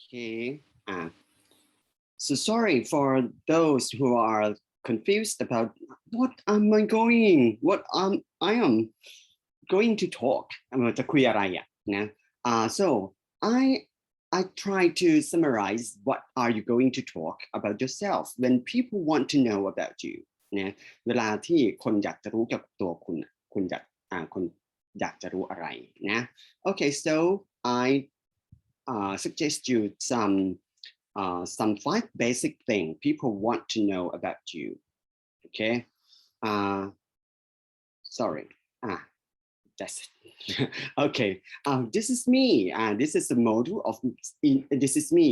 Okay. So sorry for those who are confused about what am I going, I am going to talk. จะคุยอะไรอ่ะนะ so I try to summarize what are you going to talk about yourself when people want to know about you นะเวลาที่คนอยากจะรู้เกี่ยวกับตัวคุณคุณอยากจะรู้อะไรนะ Okay, so I suggest you some 5 basic things people want to know about you. Okay. Sorry. That's it. Okay. This is me. This is the model of this is me.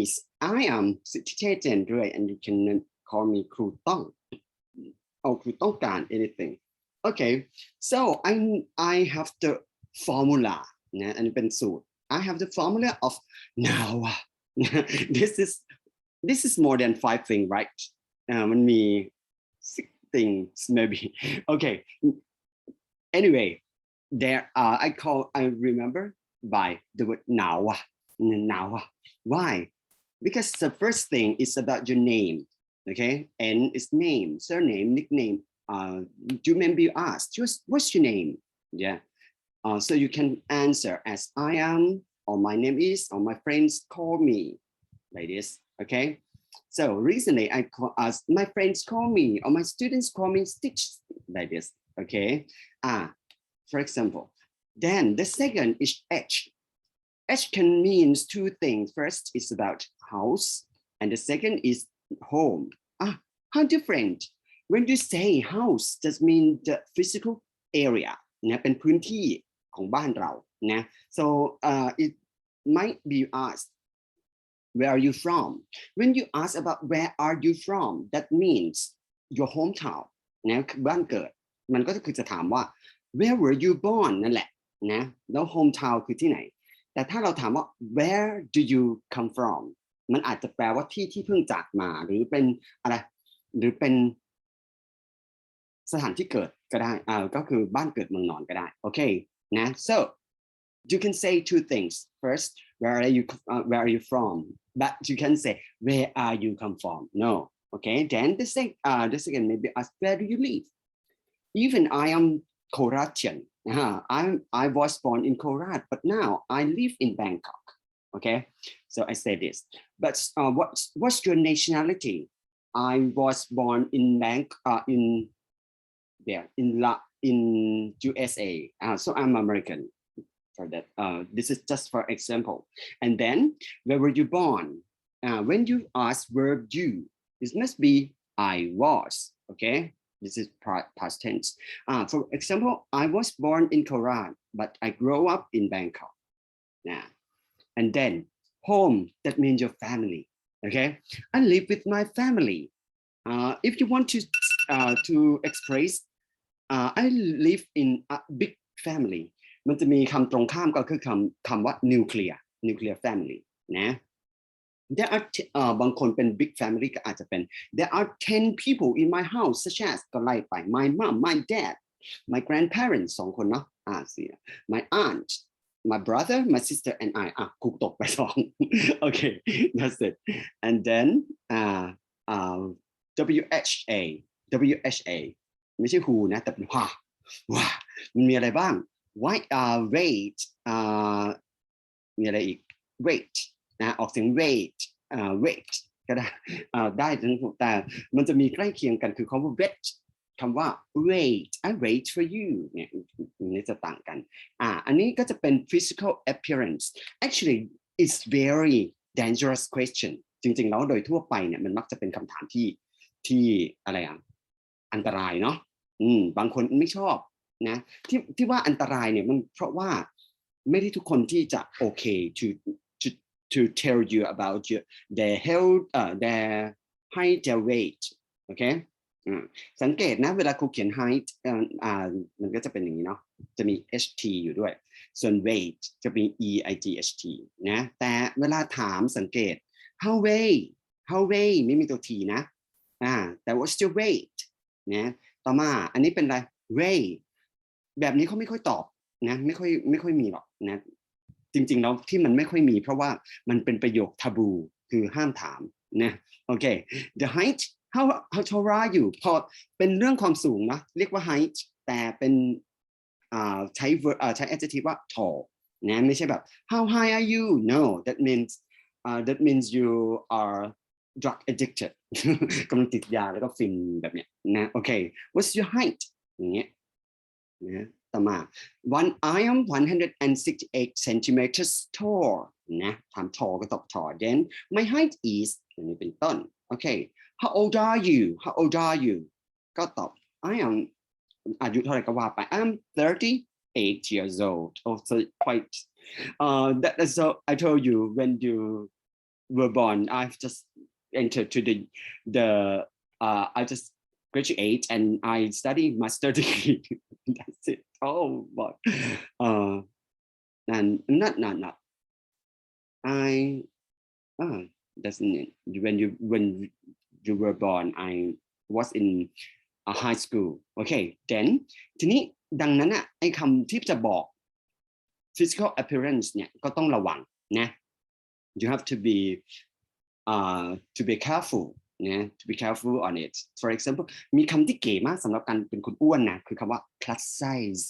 I am สิทธิเชษเจนด้วย and you can call me ครูต้องครูต้องการ anything. Okay. So I have the formula นะอันนี้เป็นสูตร I have the formula of now. This is more than 5 things, right? มันมี 6 things maybe. Okay. Anyway, there I remember by the word now. Why? Because the first thing is about your name. Okay, N is name, surname, nickname. Do you remember you asked just what's your name? Yeah. So you can answer as I am, or my name is, or my friends call me, like this. Okay. So recently my friends call me, or my students call me Stitch, like this. Okay. For example, then the second is H. H can mean 2 things. First is about house, and the second is home. How different? When you say house, does mean the physical area นะเป็นพื้นที่ของบ้านเรานะ so it might be asked where are you from? When you ask about where are you from, that means your hometown นะบ้านเกิดมันก็คือจะถามว่า where were you born นั่นแหละนะแล้ว hometown คือที่ไหนแต่ถ้าเราถามว่า where do you come from มันอาจจะแปลว่าที่เพิ่งจากมาหรือเป็นอะไรหรือเป็นสถานที่เกิดก็ได้ก็คือบ้านเกิดเมืองนอนก็ได้โอเคนะ so you can say 2 things first where are you from but you can say where are you come from no okay then the second maybe ask where do you live even I am Koratian I was born in Korat but now I live in Bangkok okay so I say this but what's your nationality I was born in in USA so I'm American for that this is just for example and then where were you born when you ask verb you this must be I was okay this is past tense for example I was born in Korat but I grew up in Bangkok and then home that means your family okay I live with my family if you want to express I live in a big family มันจะมีคำตรงข้ามก็คือคำว่า nuclear family นะ there are บางคนเป็น big family ก็อาจจะเป็น there are 10 people in my house such as ก็ไล่ไป my mom my dad my grandparents 2 คนเนาะmy aunt my brother my sister and Iคุกตกไป2 okay that's it and then WHAไม่ใช่ who นะแต่เป็นว้ามันมีอะไรบ้าง weight มีอะไรอีก weight นะออกเสียง weightก็ได้ได้ทั้งหมดแต่มันจะมีใกล้เคียงกันคือคำว่า wait คำว่า wait I wait for you เนี่ยนี่จะต่างกันอันนี้ก็จะเป็น physical appearance actually it's very dangerous question จริงๆแล้วโดยทั่วไปเนี่ยมันมักจะเป็นคำถามที่อะไรอันตรายเนาะบางคนไม่ชอบนะที่ว่าอันตรายเนี่ยมันเพราะว่าไม่ได้ทุกคนที่จะโอเค to tell you about their health their height their weight โอเคสังเกตนะเวลาครูเขียน height มันก็จะเป็นอย่างนี้เนาะจะมี ht อยู่ด้วยส่วน weight จะมี eight นะแต่เวลาถามสังเกต how weigh ไม่มีตัว t นะแต่ what's your weight นะต่อมาอันนี้เป็นอะไร weigh แบบนี้เขาไม่ค่อยตอบนะไม่ค่อยมีหรอกนะ จริงๆแล้วที่มันไม่ค่อยมีเพราะว่ามันเป็นประโยคทาบูคือห้ามถามนะโอเค the height how tall are you พอเป็นเรื่องความสูงนะเรียกว่า height แต่เป็นใช้ adjective ว่า tall นะไม่ใช่แบบ how high are you no that means you are drug addicted กำลังติดยาแล้วก็ฟินแบบเนี้ยนะโอเค what's your height อย่างเงี้ยนะต่อมา I am 168 centimeters tall นะทำ tall ก็ตอบ tall then my height is อย่างนี้เป็นต้นโอเค how old are you ก็ตอบ I am อายุเท่าไหร่ก็ว่าไป I am 38 years old also quite that is so I told you when you were born I've just entered to the I just graduate and I study master degree that's it oh but and not I doesn't it when you were born I was in a high school okay then ทีนี้ดังนั้นอ่ะไอ้คำที่จะบอก physical appearance เนี่ยก็ต้องระวังนะ you have to be careful นะ to be careful on it for example มีคำที่เก๋มากสำหรับการเป็นคนอ้วนนะคือคำว่า plus size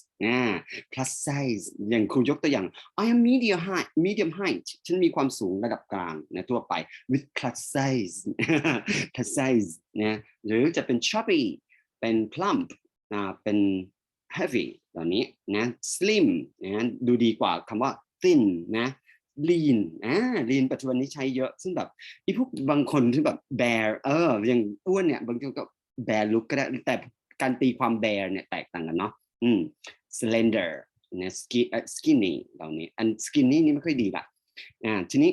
plus size อย่างครูยกตัวอย่าง I am medium height ฉันมีความสูงระดับกลางนะทั่วไป with plus size plus size นะหรือจะเป็น chubby เป็น plump เป็น heavy เหล่านี้นะ slim นะดูดีกว่าคำว่า thin นะ lean lean ปัจจุบันนี้ใช้เยอะซึ่งแบบพวกบางคนที่แบบ bear อย่างอ้วนเนี่ยบางทีก็ bear look ก็ได้แต่การตีความ bear เนี่ยแตกต่างกันเนาะslender นะ skinny เหล่านี้อัน skinny นี่ไม่ค่อยดีละทีนี้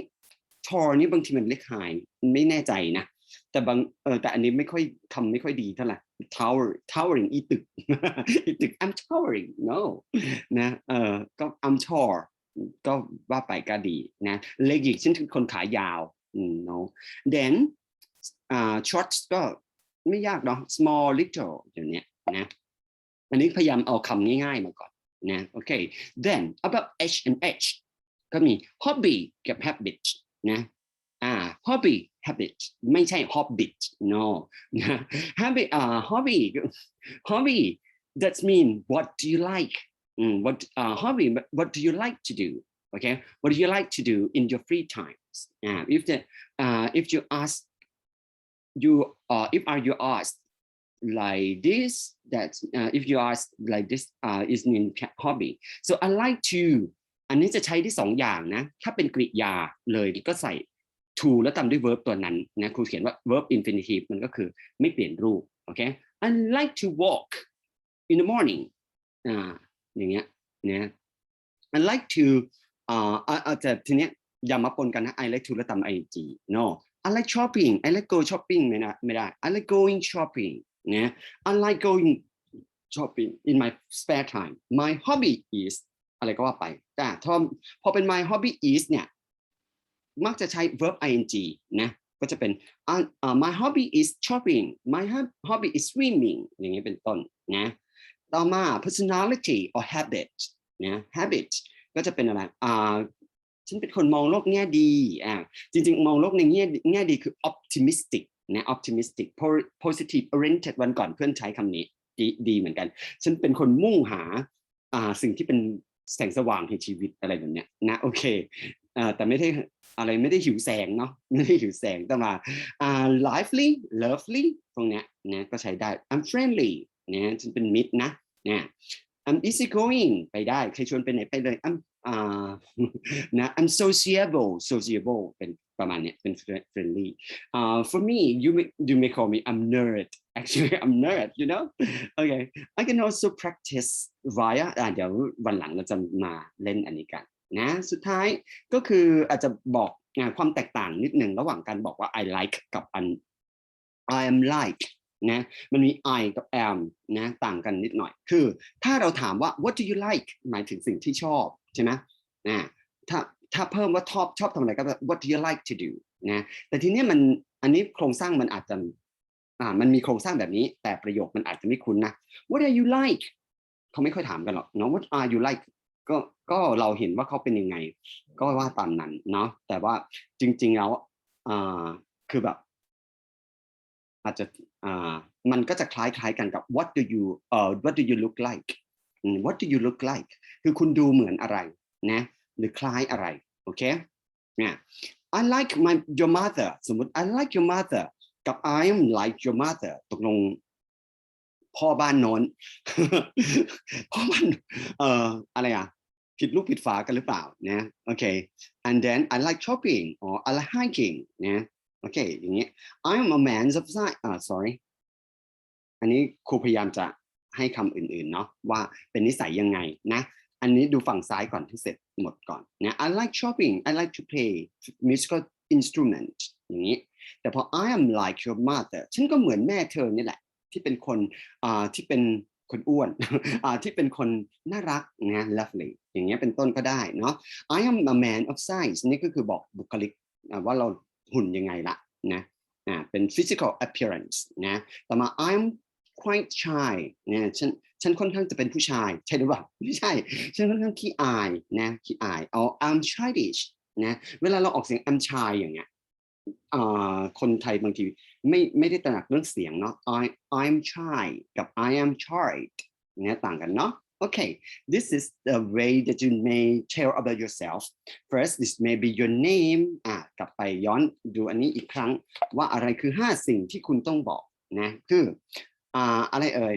tall นี่บางทีมันเล็ก high ไม่แน่ใจนะแต่แต่อันนี้ไม่ค่อยดีเท่าไหร่ towering อีตึก I'm towering no นะก็ I'm tall ก็ว่าไปก็ดีนะเล็กอีกฉันคือคนขายาวno then short ก็ไม่ยากเนาะ small little อย่างเนี้ยนะอันนี้พยายามเอาคำง่ายๆมาก่อนนะโอเค then about H and H ก็มี hobby กับ habit นะhobby habit ไม่ใช่ hobbit no นะ habit hobby that mean what do you like hobby what do you like to do okay what do you like to do in your free times if you ask you asked like this that if you ask like this is mean hobby so I like to อันนี้จะใช้ที่2อย่างนะถ้าเป็นกริยาเลยก็ใส่ to แล้วตามด้วย verb ตัวนั้นนะครูเขียนว่า verb infinitive มันก็คือไม่เปลี่ยนรูปโอเค I like to walk in the morning อย่างเงี้ยนะ I like to แต่ทีเนี้ยอย่ามาปนกันนะ I like to แล้วตาม ing no I like shopping I like go shopping ไม่ได้ I like going shopping นะ I like going shopping in my spare time my hobby is อะไรก็ว่าไปแต่พอเป็น my hobby is เนี่ยมักจะใช้ verb ing นะก็จะเป็น my hobby is shopping my hobby is swimming อย่างนี้เป็นต้นนะต่อมา personality or habit นะ habit ก็จะเป็นอะไรฉันเป็นคนมองโลกแง่ดีจริงๆมองโลกในแง่ดีคือ optimistic นะ optimistic positive oriented วันก่อนเพื่อนใช้คำนี้ดีเหมือนกันฉันเป็นคนมุ่งหาสิ่งที่เป็นแสงสว่างในชีวิตอะไรแบบเนี้ยนะโอเคแต่ไม่ได้หิวแสงเนาะไม่ได้หิวแสงแต่มาlively lovely ตรงเนี้ยนะก็ใช้ได้ I'm friendly นะฉันเป็นมิตรนะI'm easy going ไปได้ใครชวนไปไหนไปเลยนะ I'm sociable เป็นประมาณเนี้ยเป็น friendly for me you may call me I'm nerd actually I'm nerd you know okay I can also practice via เดี๋ยววันหลังเราจะมาเล่นอันนี้กันนะสุดท้ายก็คืออาจจะบอกความแตกต่างนิดหนึ่งระหว่างการบอกว่า I like กับI am like นะมันมี I กับ am นะต่างกันนิดหน่อยคือถ้าเราถามว่า what do you like หมายถึงสิ่งที่ชอบใช่ไหมถ้าเพิ่มว่าชอบทำอะไรก็ what do you like to do นะแต่ทีนี้อันนี้โครงสร้างมันอาจจะมันมีโครงสร้างแบบนี้แต่ประโยคมันอาจจะไม่คุ้นนะ what are you like เขาไม่ค่อยถามกันหรอกเนาะ what are you like ก็ก็เราเห็นว่าเขาเป็นยังไงก็ว่าตามนั้นเนาะแต่ว่าจริงๆแล้วคือแบบอาจจะมันก็จะคล้ายๆกันกับ what do you look like what do you look like คือคุณดูเหมือนอะไรนะหรือคล้ายอะไรโอเคเนี่ย I like your mother สมมติ I like your mother กับ I am like your mother ตกลงพ่อบ้านโน้น พ่อบ้านอะไรผิดลูกผิดฝากันหรือเปล่านะโอเค and then I like shopping or I like hiking นะโอเคอย่างนี้ I'm a man of science sorry อันนี้ครูพยายามจะให้คำอื่นๆเนาะว่าเป็นนิสัยยังไงนะอันนี้ดูฝั่งซ้ายก่อนที่เสร็จหมดก่อนนะ I like shopping I like to play musical instrument อย่างนี้แต่พอ I am like your mother ฉันก็เหมือนแม่เธอนี่แหละที่เป็นคนที่เป็นคนอ้วน ที่เป็นคนน่ารักนะ lovely อย่างเงี้ยเป็นต้นก็ได้เนาะ I am a man of size นี่ก็คือบอกบุคลิกว่าเราหุ่นยังไงละนะเป็น physical appearance นะต่อมา I'm quite shy เนี่ยฉันค่อนข้างจะเป็นผู้ชายใช่หรือเปล่าไม่ใช่ฉันค่อนข้างขี้อายนะขี้อายI'm childish นะเวลาเราออกเสียง I'm shy อย่างเงี้ยคนไทยบางทีไม่ได้ตระหนักเรื่องเสียงเนาะ I'm shy กับ I am charmed เนี่ยต่างกันเนาะ Okay, this is the way that you may tell about yourself. First, this may be your name. กลับไปย้อนดูอันนี้อีกครั้งว่าอะไรคือ5สิ่งที่คุณต้องบอกนะคืออะไรเอ่ย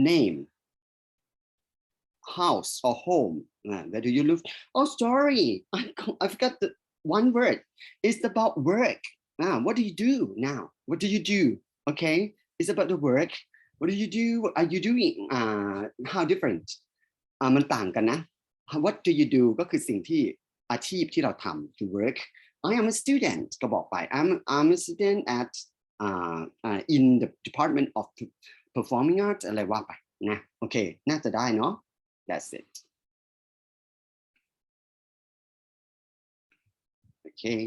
name house or home where do you live oh sorry I forgot the one word it's about work what do you do now what do you do okay it's about the work what do you do what are you doing how different มันต่างกันนะ what do you do ก็คือสิ่งที่อาชีพที่เราทำ to work I am a student ก็บอกไป I'm a student at in the department of performing arts อะไรว่าไปนะโอเคน่าจะได้เนาะ that's it okay